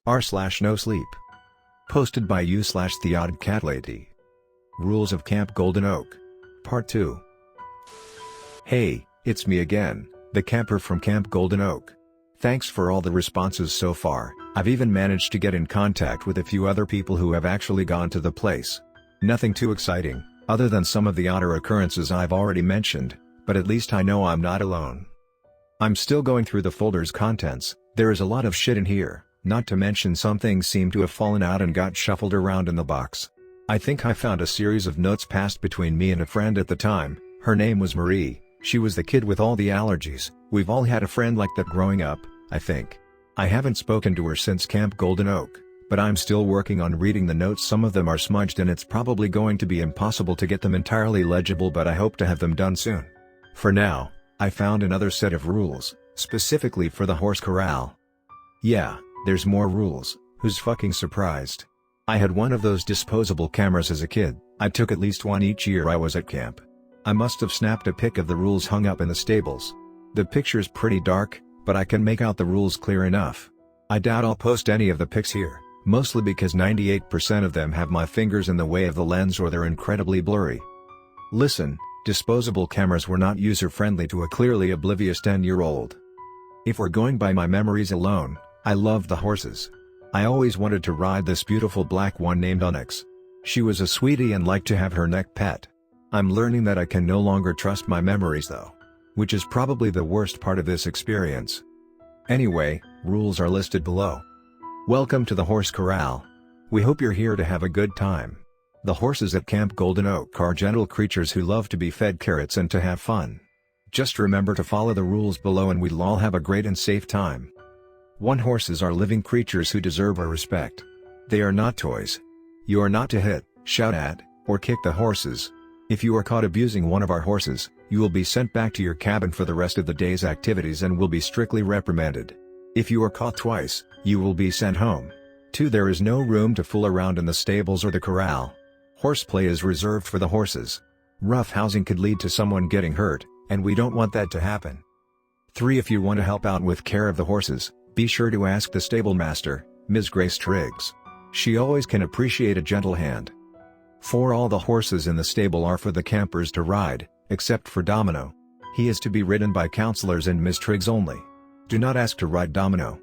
r/no sleep. Posted by u/Theod Cat Lady. Rules of Camp Golden Oak. Part 2. Hey, it's me again, the camper from Camp Golden Oak. Thanks for all the responses so far. I've even managed to get in contact with a few other people who have actually gone to the place. Nothing too exciting, other than some of the odder occurrences I've already mentioned, but at least I know I'm not alone. I'm still going through the folder's contents. There is a lot of shit in here, not to mention some things seem to have fallen out and got shuffled around in the box. I think I found a series of notes passed between me and a friend at the time. Her name was Marie. She was the kid with all the allergies. We've all had a friend like that growing up, I think. I haven't spoken to her since Camp Golden Oak, but I'm still working on reading the notes. Some of them are smudged and it's probably going to be impossible to get them entirely legible, but I hope to have them done soon. For now, I found another set of rules, specifically for the horse corral. Yeah, there's more rules. Who's fucking surprised? I had one of those disposable cameras as a kid. I took at least one each year I was at camp. I must have snapped a pic of the rules hung up in the stables. The picture's pretty dark, but I can make out the rules clear enough. I doubt I'll post any of the pics here, mostly because 98% of them have my fingers in the way of the lens or they're incredibly blurry. Listen, disposable cameras were not user-friendly to a clearly oblivious 10-year-old. If we're going by my memories alone, I loved the horses. I always wanted to ride this beautiful black one named Onyx. She was a sweetie and liked to have her neck pet. I'm learning that I can no longer trust my memories though. Which is probably the worst part of this experience. Anyway, rules are listed below. Welcome to the horse corral. We hope you're here to have a good time. The horses at Camp Golden Oak are gentle creatures who love to be fed carrots and to have fun. Just remember to follow the rules below and we'll all have a great and safe time. 1. Horses are living creatures who deserve our respect. They are not toys. You are not to hit, shout at, or kick the horses. If you are caught abusing one of our horses, you will be sent back to your cabin for the rest of the day's activities and will be strictly reprimanded. If you are caught twice, you will be sent home. 2. There is no room to fool around in the stables or the corral. Horseplay is reserved for the horses. Rough housing could lead to someone getting hurt, and we don't want that to happen. 3. If you want to help out with care of the horses, be sure to ask the stable master, Ms. Grace Triggs. She always can appreciate a gentle hand. 4. All the horses in the stable are for the campers to ride, except for Domino. He is to be ridden by counselors and Ms. Triggs only. Do not ask to ride Domino.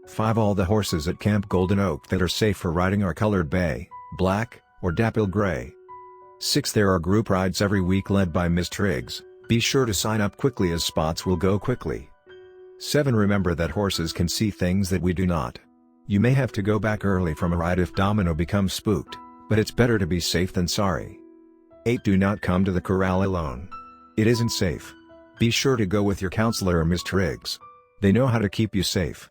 5. All the horses at Camp Golden Oak that are safe for riding are colored bay, black, or dapple gray. 6. There are group rides every week led by Ms. Triggs. Be sure to sign up quickly as spots will go quickly. 7. Remember that horses can see things that we do not. You may have to go back early from a ride if Domino becomes spooked, but it's better to be safe than sorry. 8. Do not come to the corral alone. It isn't safe. Be sure to go with your counselor or Ms. Triggs. They know how to keep you safe.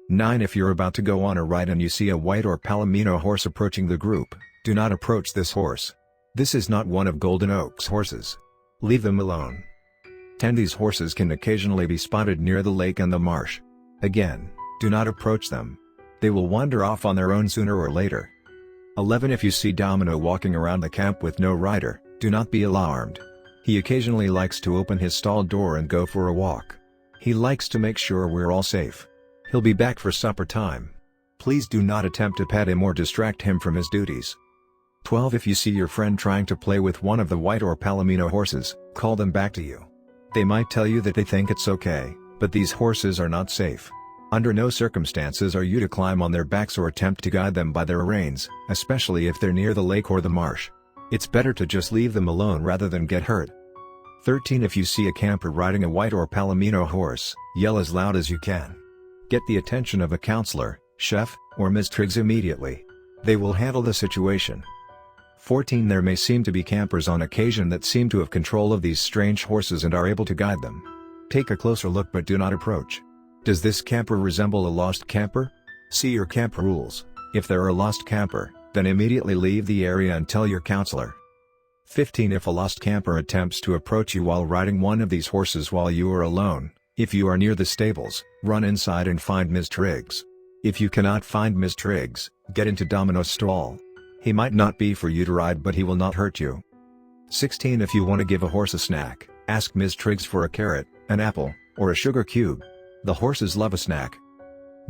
9. If you're about to go on a ride and you see a white or palomino horse approaching the group, do not approach this horse. This is not one of Golden Oak's horses. Leave them alone. 10. These horses can occasionally be spotted near the lake and the marsh. Again, do not approach them. They will wander off on their own sooner or later. 11. If you see Domino walking around the camp with no rider, do not be alarmed. He occasionally likes to open his stall door and go for a walk. He likes to make sure we're all safe. He'll be back for supper time. Please do not attempt to pet him or distract him from his duties. 12. If you see your friend trying to play with one of the white or palomino horses, call them back to you. They might tell you that they think it's okay, but these horses are not safe. Under no circumstances are you to climb on their backs or attempt to guide them by their reins, especially if they're near the lake or the marsh. It's better to just leave them alone rather than get hurt. 13. If you see a camper riding a white or palomino horse, yell as loud as you can. Get the attention of a counselor, chef, or Ms. Triggs immediately. They will handle the situation. 14. There may seem to be campers on occasion that seem to have control of these strange horses and are able to guide them. Take a closer look but do not approach. Does this camper resemble a lost camper? See your camp rules. If they're a lost camper, then immediately leave the area and tell your counselor. 15. If a lost camper attempts to approach you while riding one of these horses while you are alone, if you are near the stables, run inside and find Ms. Triggs. If you cannot find Ms. Triggs, get into Domino's stall. He might not be for you to ride but he will not hurt you. 16. If you want to give a horse a snack, ask Ms. Triggs for a carrot, an apple, or a sugar cube. The horses love a snack.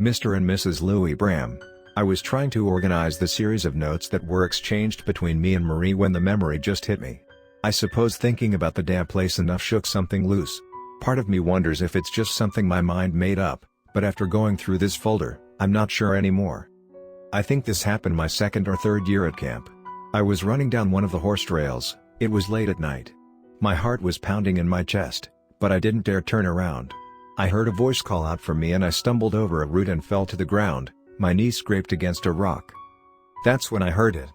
Mr. and Mrs. Louis Bram. I was trying to organize the series of notes that were exchanged between me and Marie when the memory just hit me. I suppose thinking about the damn place enough shook something loose. Part of me wonders if it's just something my mind made up, but after going through this folder, I'm not sure anymore. I think this happened my second or third year at camp. I was running down one of the horse trails. It was late at night. My heart was pounding in my chest, but I didn't dare turn around. I heard a voice call out for me and I stumbled over a root and fell to the ground, my knee scraped against a rock. That's when I heard it.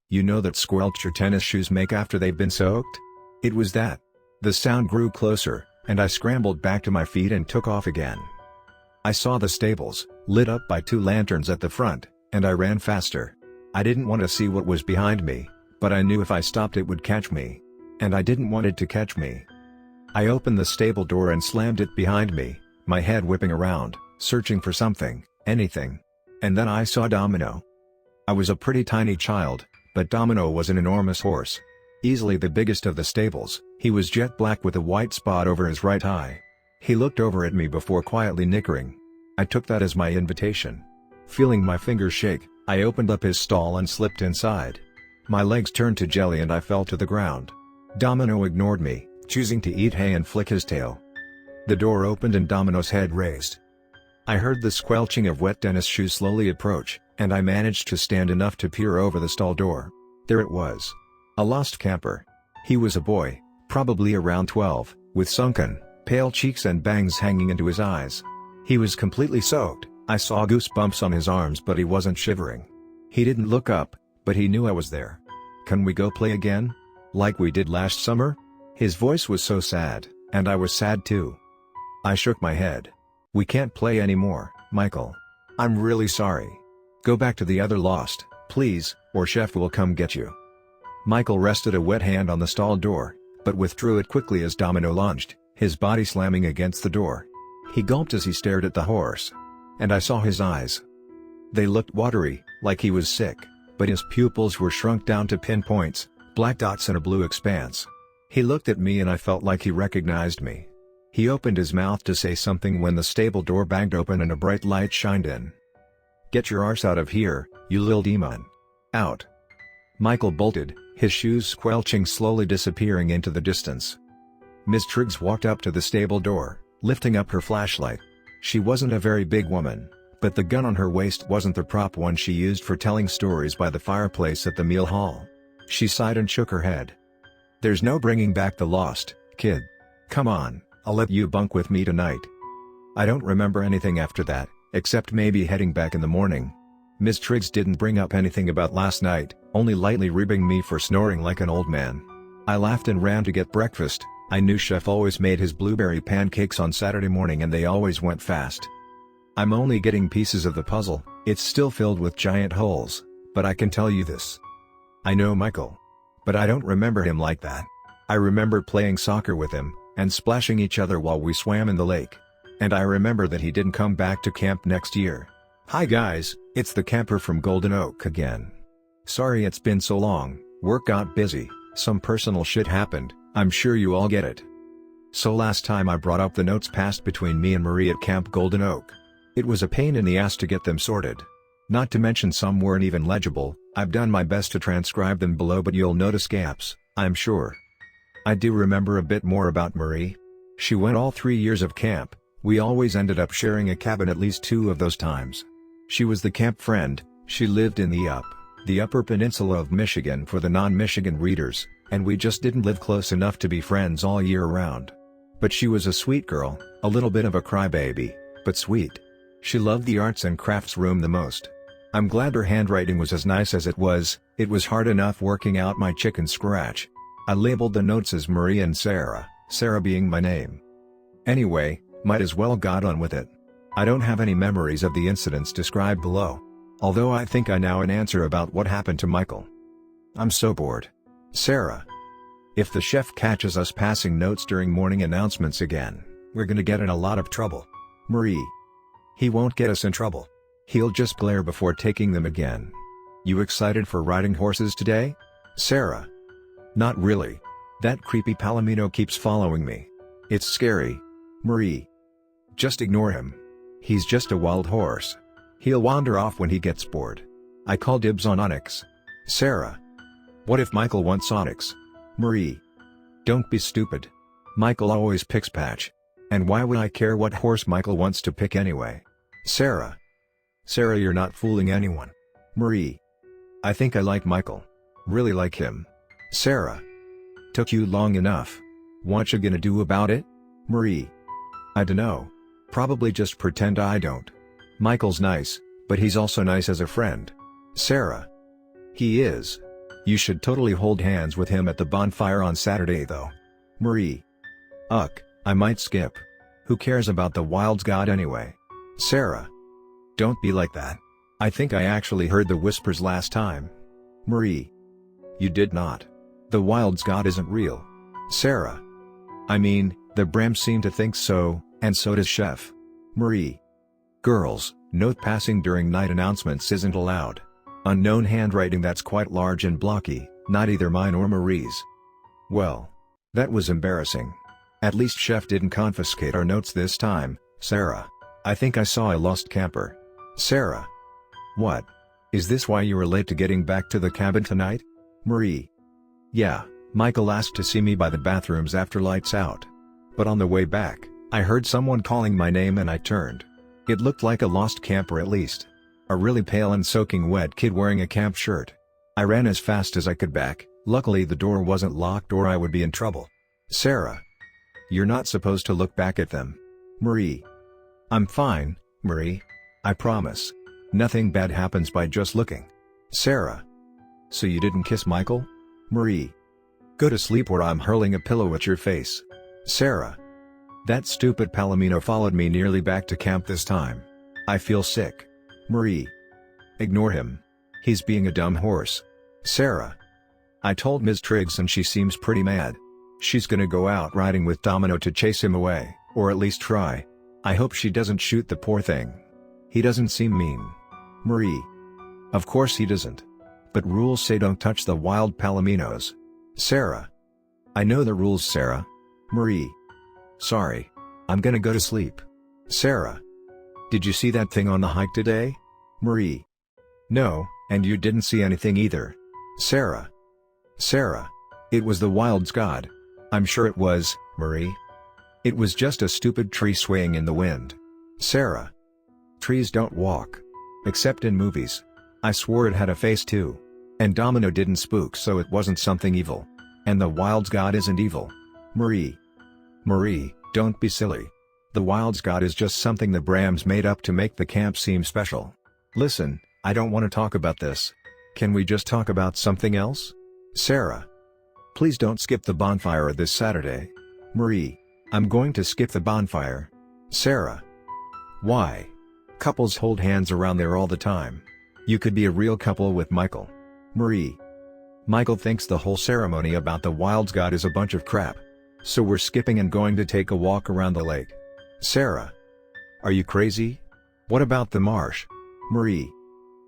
You know that squelch your tennis shoes make after they've been soaked? It was that. The sound grew closer, and I scrambled back to my feet and took off again. I saw the stables, lit up by 2 lanterns at the front, and I ran faster. I didn't want to see what was behind me, but I knew if I stopped it would catch me. And I didn't want it to catch me. I opened the stable door and slammed it behind me, my head whipping around, searching for something, anything. And then I saw Domino. I was a pretty tiny child, but Domino was an enormous horse. Easily the biggest of the stables. He was jet black with a white spot over his right eye. He looked over at me before quietly nickering. I took that as my invitation. Feeling my fingers shake, I opened up his stall and slipped inside. My legs turned to jelly and I fell to the ground. Domino ignored me, choosing to eat hay and flick his tail. The door opened and Domino's head raised. I heard the squelching of wet tennis shoes slowly approach, and I managed to stand enough to peer over the stall door. There it was. A lost camper. He was a boy, probably around 12, with sunken, pale cheeks and bangs hanging into his eyes. He was completely soaked. I saw goosebumps on his arms but he wasn't shivering. He didn't look up, but he knew I was there. Can we go play again? Like we did last summer? His voice was so sad, and I was sad too. I shook my head. We can't play anymore, Michael. I'm really sorry. Go back to the other lost, please, or Chef will come get you. Michael rested a wet hand on the stall door, but withdrew it quickly as Domino lunged, his body slamming against the door. He gulped as he stared at the horse. And I saw his eyes. They looked watery, like he was sick, but his pupils were shrunk down to pinpoints, black dots in a blue expanse. He looked at me and I felt like he recognized me. He opened his mouth to say something when the stable door banged open and a bright light shined in. Get your arse out of here, you lil demon. Out. Michael bolted, his shoes squelching slowly disappearing into the distance. Miss Triggs walked up to the stable door, lifting up her flashlight. She wasn't a very big woman, but the gun on her waist wasn't the prop one she used for telling stories by the fireplace at the meal hall. She sighed and shook her head. There's no bringing back the lost, kid. Come on, I'll let you bunk with me tonight. I don't remember anything after that, except maybe heading back in the morning. Miss Triggs didn't bring up anything about last night, only lightly ribbing me for snoring like an old man. I laughed and ran to get breakfast. I knew Chef always made his blueberry pancakes on Saturday morning and they always went fast. I'm only getting pieces of the puzzle, it's still filled with giant holes, but I can tell you this. I know Michael. But I don't remember him like that. I remember playing soccer with him, and splashing each other while we swam in the lake. And I remember that he didn't come back to camp next year. Hi guys, it's the camper from Golden Oak again. Sorry it's been so long, work got busy, some personal shit happened, I'm sure you all get it. So last time I brought up the notes passed between me and Marie at Camp Golden Oak. It was a pain in the ass to get them sorted. Not to mention some weren't even legible. I've done my best to transcribe them below but you'll notice gaps, I'm sure. I do remember a bit more about Marie. She went all 3 years of camp, we always ended up sharing a cabin at least 2 of those times. She was the camp friend, she lived in the Upper Peninsula of Michigan for the non-Michigan readers, and we just didn't live close enough to be friends all year round. But she was a sweet girl, a little bit of a crybaby, but sweet. She loved the arts and crafts room the most. I'm glad her handwriting was as nice as it was hard enough working out my chicken scratch. I labeled the notes as Marie and Sarah, Sarah being my name. Anyway, might as well got on with it. I don't have any memories of the incidents described below. Although I think I know an answer about what happened to Michael. I'm so bored. Sarah. If the chef catches us passing notes during morning announcements again, we're gonna get in a lot of trouble. Marie. He won't get us in trouble. He'll just glare before taking them again. You excited for riding horses today? Sarah. Not really. That creepy Palomino keeps following me. It's scary. Marie. Just ignore him. He's just a wild horse. He'll wander off when he gets bored. I call dibs on Onyx. Sarah. What if Michael wants Onyx? Marie. Don't be stupid. Michael always picks Patch. And why would I care what horse Michael wants to pick anyway? Sarah. Sarah, you're not fooling anyone. Marie. I think I like Michael. Really like him. Sarah. Took you long enough. What you gonna do about it? Marie. I dunno. Probably just pretend I don't. Michael's nice, but he's also nice as a friend. Sarah. He is. You should totally hold hands with him at the bonfire on Saturday though. Marie. I might skip. Who cares about the Wild's God anyway? Sarah. Don't be like that. I think I actually heard the whispers last time. Marie. You did not. The Wild's God isn't real. Sarah. I mean, the Brams seem to think so, and so does Chef. Marie. Girls, note passing during night announcements isn't allowed. Unknown handwriting that's quite large and blocky, not either mine or Marie's. Well. That was embarrassing. At least Chef didn't confiscate our notes this time, Sarah. I think I saw a lost camper. Sarah. What? Is this why you were late to getting back to the cabin tonight? Marie. Yeah, Michael asked to see me by the bathrooms after lights out. But on the way back, I heard someone calling my name and I turned. It looked like a lost camper at least. A really pale and soaking wet kid wearing a camp shirt. I ran as fast as I could back, luckily the door wasn't locked or I would be in trouble. Sarah. You're not supposed to look back at them. Marie. I'm fine, Marie. I promise. Nothing bad happens by just looking. Sarah. So you didn't kiss Michael? Marie. Go to sleep or I'm hurling a pillow at your face. Sarah. That stupid Palomino followed me nearly back to camp this time. I feel sick. Marie. Ignore him. He's being a dumb horse. Sarah. I told Ms. Triggs and she seems pretty mad. She's gonna go out riding with Domino to chase him away, or at least try. I hope she doesn't shoot the poor thing. He doesn't seem mean. Marie. Of course he doesn't. But rules say don't touch the wild Palominos. Sarah. I know the rules, Sarah. Marie. Sorry. I'm gonna go to sleep. Sarah. Did you see that thing on the hike today? Marie. No, and you didn't see anything either. Sarah. Sarah. It was the Wild's God. I'm sure it was, Marie. It was just a stupid tree swaying in the wind. Sarah. Trees don't walk. Except in movies. I swore it had a face too. And Domino didn't spook, so it wasn't something evil. And the Wild's God isn't evil. Marie. Marie, don't be silly. The Wild's God is just something the Brams made up to make the camp seem special. Listen, I don't want to talk about this. Can we just talk about something else? Sarah. Please don't skip the bonfire this Saturday. Marie. I'm going to skip the bonfire. Sarah. Why? Couples hold hands around there all the time. You could be a real couple with Michael. Marie. Michael thinks the whole ceremony about the Wild's God is a bunch of crap. So we're skipping and going to take a walk around the lake. Sarah. Are you crazy? What about the marsh? Marie.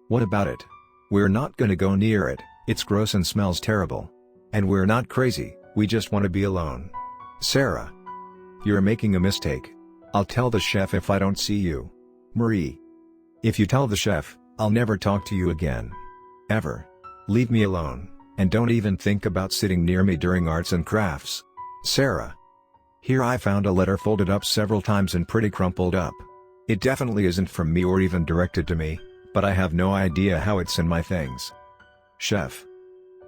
What about it? We're not gonna go near it, it's gross and smells terrible. And we're not crazy, we just want to be alone. Sarah. You're making a mistake. I'll tell the chef if I don't see you. Marie. If you tell the chef, I'll never talk to you again. Ever. Leave me alone, and don't even think about sitting near me during arts and crafts. Sarah. Here I found a letter folded up several times and pretty crumpled up. It definitely isn't from me or even directed to me, but I have no idea how it's in my things. Chef.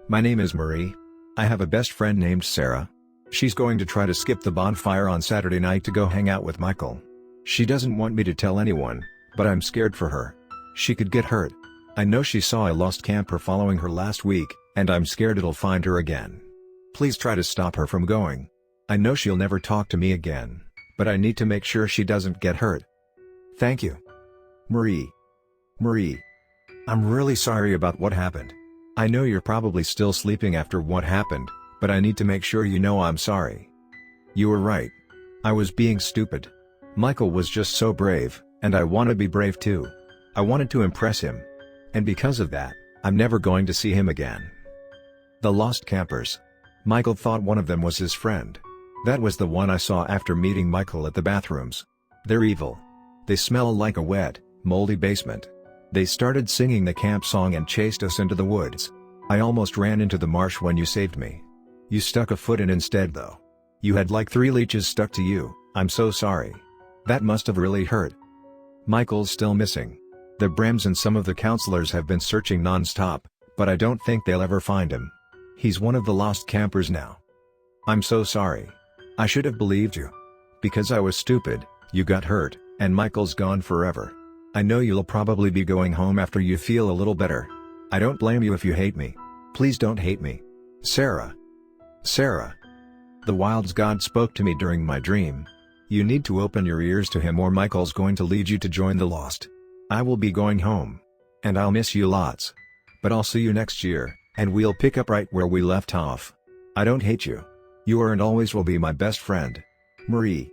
My name is Marie. I have a best friend named Sarah. She's going to try to skip the bonfire on Saturday night to go hang out with Michael. She doesn't want me to tell anyone, but I'm scared for her. She could get hurt. I know she saw a lost camper following her last week, and I'm scared it'll find her again. Please try to stop her from going. I know she'll never talk to me again, but I need to make sure she doesn't get hurt. Thank you. Marie. Marie. I'm really sorry about what happened. I know you're probably still sleeping after what happened, but I need to make sure you know I'm sorry. You were right. I was being stupid. Michael was just so brave, and I want to be brave too. I wanted to impress him. And because of that, I'm never going to see him again. The lost campers. Michael thought one of them was his friend. That was the one I saw after meeting Michael at the bathrooms. They're evil. They smell like a wet, moldy basement. They started singing the camp song and chased us into the woods. I almost ran into the marsh when you saved me. You stuck a foot in instead though. You had like 3 leeches stuck to you. I'm so sorry. That must have really hurt. Michael's still missing. The Brems and some of the counselors have been searching non-stop, but I don't think they'll ever find him. He's one of the lost campers now. I'm so sorry. I should have believed you. Because I was stupid, you got hurt, and Michael's gone forever. I know you'll probably be going home after you feel a little better. I don't blame you if you hate me. Please don't hate me. Sarah. Sarah. The Wilds God spoke to me during my dream. You need to open your ears to him or Michael's going to lead you to join the lost. I will be going home. And I'll miss you lots. But I'll see you next year, and we'll pick up right where we left off. I don't hate you. You are and always will be my best friend. Marie.